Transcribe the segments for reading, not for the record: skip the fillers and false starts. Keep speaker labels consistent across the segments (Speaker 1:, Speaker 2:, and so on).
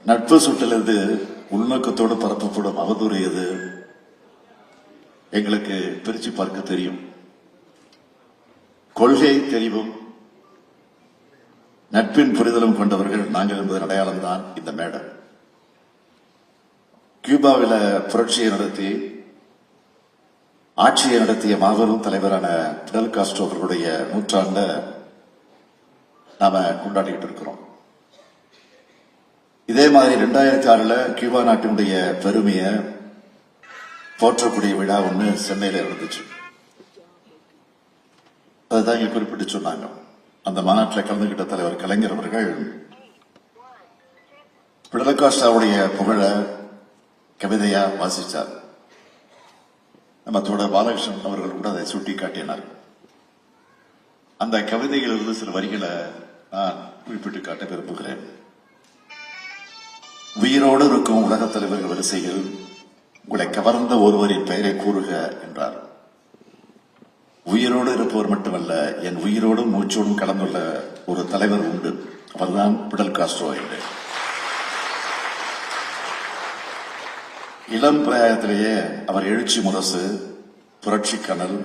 Speaker 1: நட்பு சுட்டிலிருந்து உள்நோக்கத்தோடு பரப்பப்படும் அவதூறு எது எங்களுக்கு பிரிச்சு பார்க்க தெரியும். கொள்கை தெரிவும் நட்பின் புரிதலும் கொண்டவர்கள் நாங்கள் என்பதன் அடையாளம் தான் இந்த மேடை. கியூபாவில புரட்சியை நடத்தி ஆட்சியை நடத்திய மாபெரும் தலைவரான பிடல் காஸ்ட்ரோ அவர்களுடைய நூற்றாண்ட நாம கொண்டாடிக்கிட்டு இருக்கிறோம். இதே மாதிரி 2006 கியூபா நாட்டினுடைய பெருமையை போற்றக்கூடிய விழா ஒன்று சென்னையில் நடந்துச்சு. அதுதான் இங்க குறிப்பிட்டு சொன்னாங்க. அந்த மாநாட்டில் கலந்துகிட்ட தலைவர் கலைஞர் அவர்கள் பிடல் காஸ்ட்ரோவுடைய புகழ கவிதையா வாசிச்சார். நம்ம தோழர் பாலகிருஷ்ணன் அவர்கள் கூட அதை சுட்டி காட்டினார். அந்த கவிதையிலிருந்து சில வரிகளை நான் குறிப்பிட்டு காட்ட விரும்புகிறேன். உயிரோடு இருக்கும் உலகத் தலைவர்கள் வரிசையில் உங்களை கவர்ந்த ஒருவரின் பெயரை கூறுக என்றார். உயிரோடு இருப்பவர் மட்டுமல்ல, என் உயிரோடும் மூச்சோடும் கலந்துள்ள ஒரு தலைவர் உண்டு, அவர்தான் பிடல் காஸ்ட்ரோ என்று. இளம் பிராயத்திலேயே அவர் எழுச்சி முரசு, புரட்சி கனல்,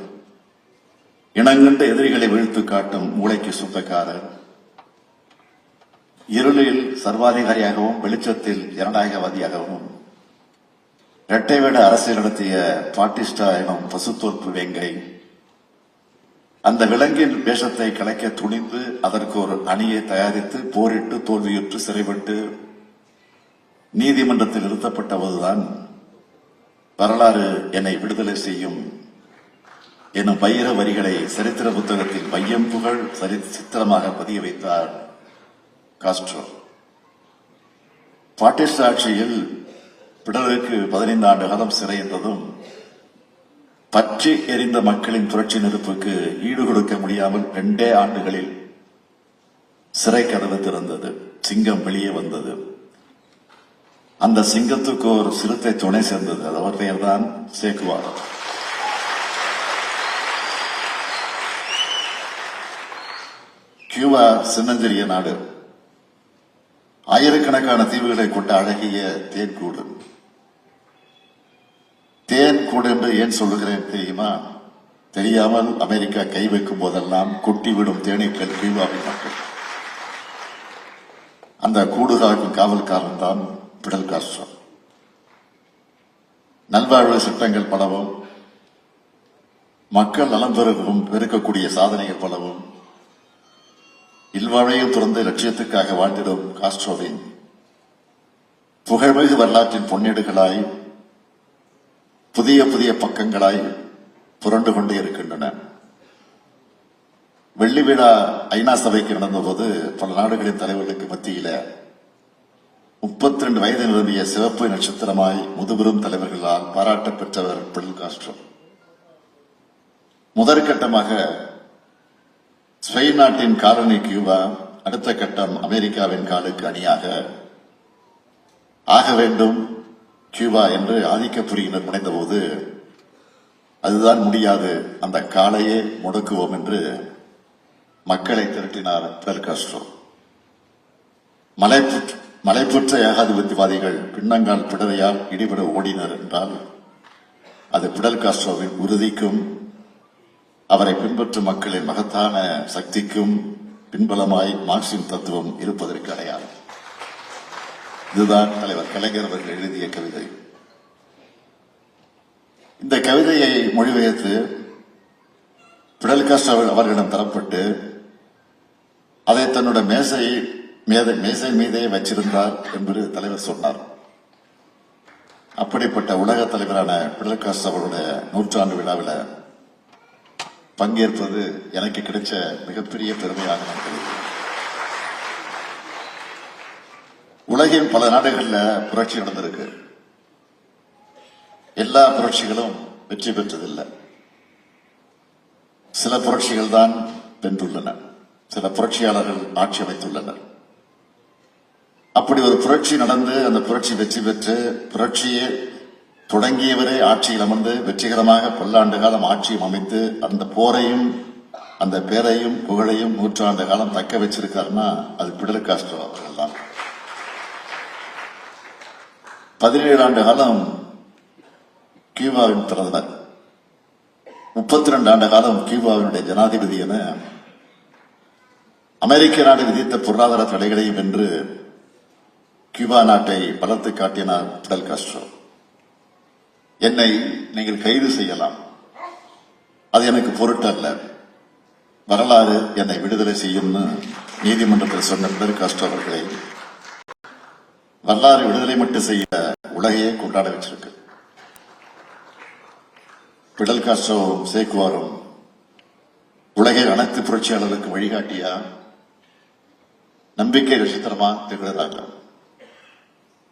Speaker 1: இனங்கண்ட எதிரிகளை வீழ்த்து காட்டும் மூளைக்கு சுத்தக்காரர், இருளில் சர்வாதிகாரியாகவும் வெளிச்சத்தில் ஜனநாயகவாதியாகவும் இரட்டை வேட அரசியல் நடத்திய பாட்டிஸ்டா எனும் பசுத்தோற்பு வேங்கை, அந்த விலங்கின் வேஷத்தை கலைக்க துணிந்து அதற்கு ஒரு அணியை தயாரித்து போரிட்டு தோல்வியுற்று சிறைப்பட்டு நீதிமன்றத்தில் நிறுத்தப்பட்ட போதுதான் வரலாறு என்னை விடுதலை செய்யும் எனும் வைர வரிகளை சரித்திர புத்தகத்தில் மையம் புகழ் சித்திரமாக பதிய வைத்தார் காஸ்ட்ரோ. பாட்டிஸ்டா ஆட்சியில் பிடலுக்கு 15 ஆண்டு காலம் சிறை என்றதும் பற்றி எரிந்த மக்களின் புரட்சி நெருப்புக்கு ஈடு கொடுக்க முடியாமல் 2 ஆண்டுகளில் சிறை கதவு திறந்தது. சிங்கம் வெளியே வந்தது. அந்த சிங்கத்துக்கு ஒரு சிறுத்தை துணை சேர்ந்தது. அவர் பெயர்தான் சேக்குவார். கியூபா சின்னஞ்சிறிய நாடு. ஆயிரக்கணக்கான தீவுகளை கொண்ட அழகிய தேன்கூடு. தேன்கூடு என்று ஏன் சொல்லுகிறேன் தெரியுமா? தெரியாமல் அமெரிக்கா கை வைக்கும் போதெல்லாம் கொட்டிவிடும் தேனீக்கள் கியூபாவின் மக்கள். அந்த கூடு காக்கும் காவல்காரன் தான் பிடல் காஸ்ட்ரோ. நல்வாழ்வு சட்டங்கள் பலவும், மக்கள் நலம் பெருக்கக்கூடிய சாதனைகள் பலவும், இல்வாழையும் துறந்த லட்சியத்துக்காக வாழ்ந்திடும் காஸ்ட்ரோவின் புகழ்மிகு வரலாற்றின் பொன்னேடுகளாய் புதிய புதிய பக்கங்களாய் புரண்டு கொண்டே இருக்கின்றன. வெள்ளி விழா ஐநா சபைக்கு நடந்தபோது பல நாடுகளின் தலைவர்களுக்கு மத்தியில 32 வயது நிரம்பிய சிவப்பு நட்சத்திரமாய் முதுபெரும் தலைவர்களால் பாராட்ட பெற்றவர் பிடல் காஸ்ட்ரோ. முதற்கட்டமாக ஸ்பெயின் நாட்டின் காலனி கியூபா, அடுத்த கட்டம் அமெரிக்காவின் காலுக்கு அணியாக ஆக வேண்டும் கியூபா என்று ஆதிக்க புரியினர் முனைந்தபோது அதுதான் முடியாது, அந்த காலையே முடக்குவோம் என்று மக்களை திரட்டினார் பிடல் காஸ்ட்ரோ. மலைப்புற்ற ஏகாதிபத்தியவாதிகள் பின்னங்கால் பிடரையால் இடிபட ஓடினர் என்றால் அது பிடல் காஸ்ட்ரோவின் உறுதிக்கும் அவரை பின்பற்றும் மக்களின் மகத்தான சக்திக்கும் பின்பலமாய் மார்க்சின் தத்துவம் இருப்பதற்கு அடையாளம். இதுதான் தலைவர் கலைஞர் அவர்கள் எழுதிய கவிதை. இந்த கவிதையை மொழிபெயர்த்து பிடல் காஸ்ட்ரோ அவர்களிடம் தரப்பட்டு அதை தன்னுடைய மேசை மீதே வச்சிருந்தார் என்று தலைவர் சொன்னார். அப்படிப்பட்ட உலக தலைவரான பிடல் காஸ்ட்ரோ அவருடைய நூற்றாண்டு விழாவில் பங்கேற்பது எனக்கு கிடைச்ச மிகப்பெரிய பெருமையாக நான் கருதுகிறேன். உலகின் பல நாடுகளில் புரட்சி நடந்திருக்கு. எல்லா புரட்சிகளும் வெற்றி பெற்றதில்லை. சில புரட்சிகள் தான் வென்றுள்ளன. சில புரட்சியாளர்கள் ஆட்சி அமைத்துள்ளனர். அப்படி ஒரு புரட்சி நடந்து அந்த புரட்சி வெற்றி பெற்று புரட்சியே தொடங்கியவரே ஆட்சியில் அமர்ந்து வெற்றிகரமாக பல்லாண்டு காலம் ஆட்சியும் அமைத்து அந்த போரையும் அந்த பேரையும் புகழையும் 100 ஆண்டு காலம் தக்க வச்சிருக்காருன்னா அது பிடல் காஸ்ட்ரோ அவர்கள் தான். 17 ஆண்டு காலம் கியூபாவின் பிரதமர், 32 ஆண்டு காலம் கியூபாவினுடைய ஜனாதிபதி என அமெரிக்க நாடு விதித்த பொருளாதார தடைகளையும் வென்று கியூபா நாட்டை வளர்த்து காட்டினார் பிடல் காஸ்ட்ரோ. என்னை நீங்கள் கைது செய்யலாம், அது எனக்கு பொருட்டல்ல, வரலாறு என்னை விடுதலை செய்யும்னு நீதிமன்றத்தில் சொன்ன பிடல் காஸ்ட்ரோ அவர்களை வரலாறு விடுதலை மட்டும் செய்ய உலகையே கொண்டாட வச்சிருக்கு. பிடல் காஸ்ட்ரோவும் சேக்குவாரும் உலகை அனைத்து புரட்சியாளர்களுக்கு வழிகாட்டியா, நம்பிக்கை நட்சத்திரமா திகழ்கிறாங்க.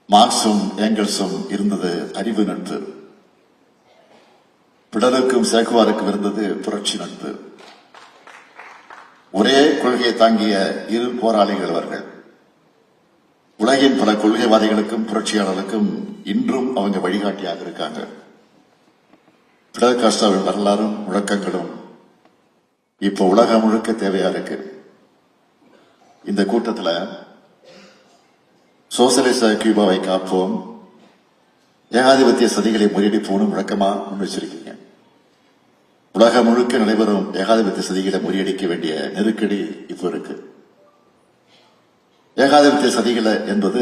Speaker 1: மார்க்சும் ஏங்கல்ஸும் இருந்தது அறிவு நட்பு, பிடலுக்கும் சேக்குவாருக்கும் இருந்தது புரட்சி நட்பு. ஒரே கொள்கையை தாங்கிய இரு போராளிகள் அவர்கள். உலகின் பல கொள்கைவாதிகளுக்கும் புரட்சியாளர்களுக்கும் இன்றும் அவங்க வழிகாட்டியாக இருக்காங்க. பிடல் காஸ்ட்ரோவின் வரலாறும் முழக்கங்களும் இப்ப உலகம் முழுக்க தேவையா இருக்கு. இந்த கூட்டத்தில் சோசலிச கியூபாவை காப்போம், ஏகாதிபத்திய சதிகளை முறியடிப்போம் முழக்கமா முன் வச்சிருக்கீங்க. உலகம் முழுக்க நடைபெறும் ஏகாதிபத்திய சதிகளை முறியடிக்க வேண்டிய நெருக்கடி இப்ப இருக்கு. ஏகாதிபத்திய சதிகளை என்பது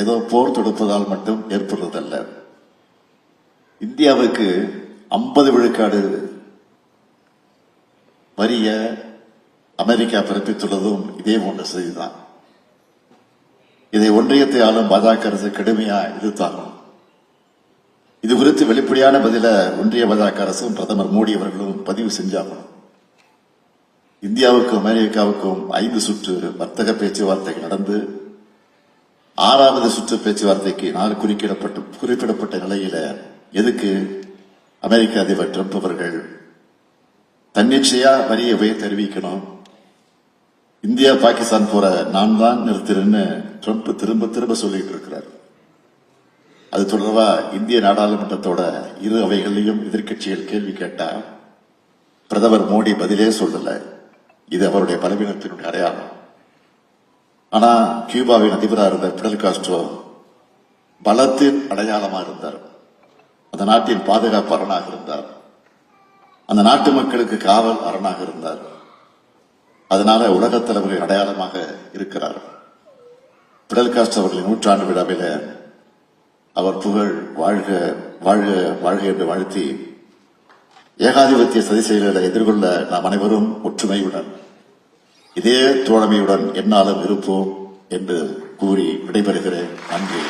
Speaker 1: ஏதோ போர் தொடுப்பதால் மட்டும் ஏற்படுவதல்ல. இந்தியாவுக்கு 50 விழுக்காடு வரிய அமெரிக்கா பிறப்பித்துள்ளதும் இதே போன்ற செய்திதான். இதை ஒன்றியத்தை ஆளும் பாஜக அரசு கடுமையா எதிர்த்தாகும். இது குறித்து வெளிப்படையான பதில ஒன்றிய பாஜக அரசும் பிரதமர் மோடி அவர்களும் பதிவு செஞ்சாகணும். இந்தியாவுக்கும் அமெரிக்காவுக்கும் 5 சுற்று வர்த்தக பேச்சுவார்த்தைகள் நடந்து 6வது சுற்று பேச்சுவார்த்தைக்கு நாள் குறிப்பிடப்பட்ட நிலையில எதுக்கு அமெரிக்க அதிபர் ட்ரம்ப் அவர்கள் தன்னிச்சையா வரியை உயர்த்தி அறிவிக்கணும்? இந்தியா பாகிஸ்தான் போற நான் தான் நிறுத்தினு ட்ரம்ப் திரும்ப திரும்ப சொல்லிட்டு இருக்கிறார். அது தொடர்பா இந்திய நாடாளுமன்றத்தோட இரு அவைகளிலும் எதிர்க்கட்சிகள் கேள்வி கேட்டா பிரதமர் மோடி பதிலே சொல்லல. இது அவருடைய பலவீனத்தினுடைய அடையாளம். ஆனா கியூபாவின் அதிபராக இருந்த பிடல் காஸ்ட்ரோ பலத்தின் அடையாளமா இருந்தார். அந்த நாட்டின் பாதுகாப்பு அரணாக இருந்தார். அந்த நாட்டு மக்களுக்கு காவல் அரணாக இருந்தார். அதனால உலகத் தலைவரின் அடையாளமாக இருக்கிறார். பிடல் காஸ்ட்ரோ அவர்களின் 100ஆண்டு விழாவில் அவர் புகழ் வாழ்க வாழ்க வாழ்க என்று வாழ்த்தி ஏகாதிபத்திய சதி செயல்களை எதிர்கொள்ள நாம் அனைவரும் ஒற்றுமையுடன் இதே தோழமையுடன் எந்நாளும் இருப்போம் என்று கூறி விடைபெறுகிறேன். நன்றி.